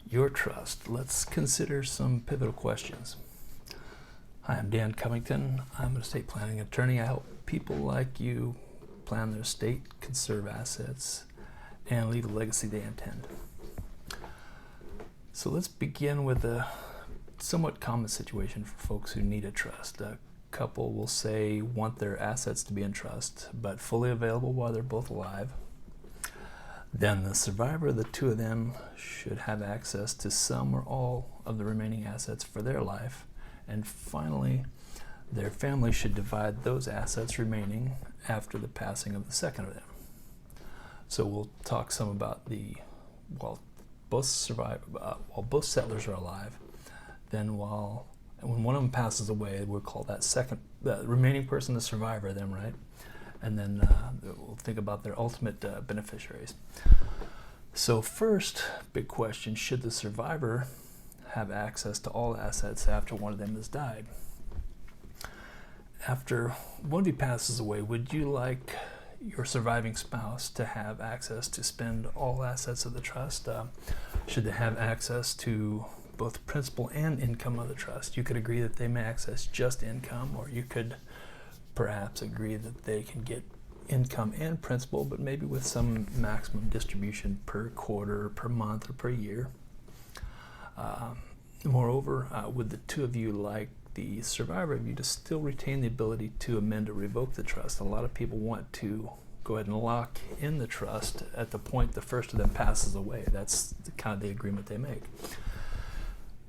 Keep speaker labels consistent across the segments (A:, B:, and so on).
A: your trust. Let's consider some pivotal questions. Hi, I'm Dan Covington. I'm an estate planning attorney. I help people like you plan their estate, conserve assets, and leave a legacy they intend. So let's begin with a somewhat common situation for folks who need a trust. A couple will say want their assets to be in trust, but fully available while they're both alive. Then the survivor, the two of them, should have access to some or all of the remaining assets for their life. And finally, their family should divide those assets remaining after the passing of the second of them. So we'll talk some about while both settlers are alive. Then when one of them passes away, we'll call that the remaining person the survivor, them, right? And then we'll think about their ultimate beneficiaries. So first, big question, should the survivor have access to all assets after one of them has died? After one of you passes away, would you like your surviving spouse to have access to spend all assets of the trust? Should they have access to both principal and income of the trust? You could agree that they may access just income, or you could perhaps agree that they can get income and principal, but maybe with some maximum distribution per quarter, per month, or per year. Moreover, would the two of you like the survivor of you to still retain the ability to amend or revoke the trust? A lot of people want to go ahead and lock in the trust at the point the first of them passes away. That's kind of the agreement they make.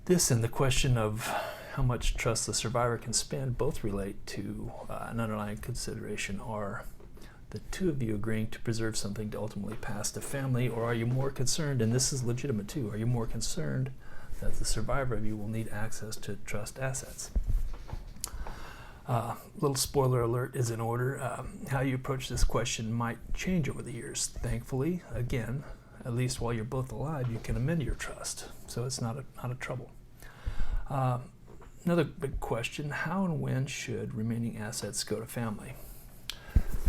A: This and the question of how much trust the survivor can spend both relate to an underlying consideration. Are the two of you agreeing to preserve something to ultimately pass to family, or are you more concerned, and this is legitimate too, are you more concerned that the survivor of you will need access to trust assets? Little spoiler alert is in order. How you approach this question might change over the years. Thankfully, again, at least while you're both alive, you can amend your trust, so it's not a trouble. Another big question, how and when should remaining assets go to family?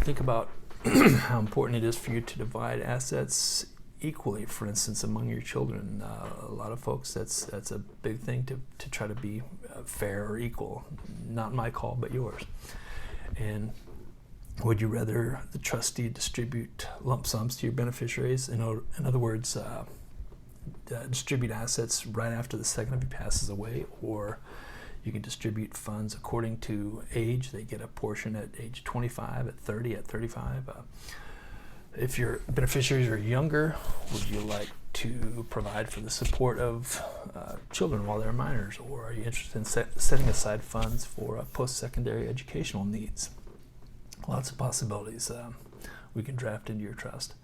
A: Think about how important it is for you to divide assets equally, for instance, among your children. A lot of folks, that's a big thing to try to be fair or equal. Not my call, but yours. And would you rather the trustee distribute lump sums to your beneficiaries? In other words, distribute assets right after the second of you passes away, or you can distribute funds according to age. They get a portion at age 25, at 30, at 35. If your beneficiaries are younger, would you like to provide for the support of children while they're minors, or are you interested in setting aside funds for post-secondary educational needs? Lots of possibilities we can draft into your trust.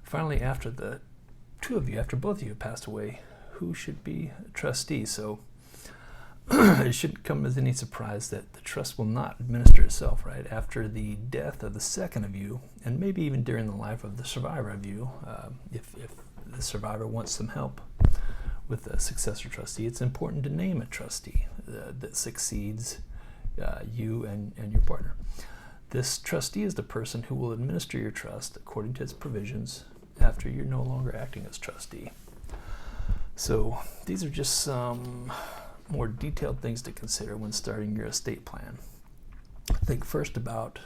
A: Finally, after the two of you, after both of you have passed away, who should be a trustee? So it shouldn't come as any surprise that the trust will not administer itself, right? After the death of the second of you, and maybe even during the life of the survivor of you, if the survivor wants some help with a successor trustee, it's important to name a trustee that succeeds you and your partner. This trustee is the person who will administer your trust according to its provisions after you're no longer acting as trustee. So these are just some more detailed things to consider when starting your estate plan. Think first about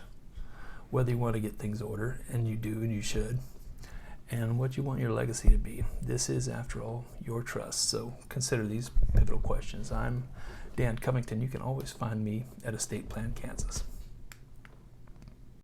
A: whether you want to get things ordered, and you do, and you should, and what you want your legacy to be. This is, after all, your trust, so consider these pivotal questions. I'm Dan Covington. You can always find me at Estate Plan Kansas.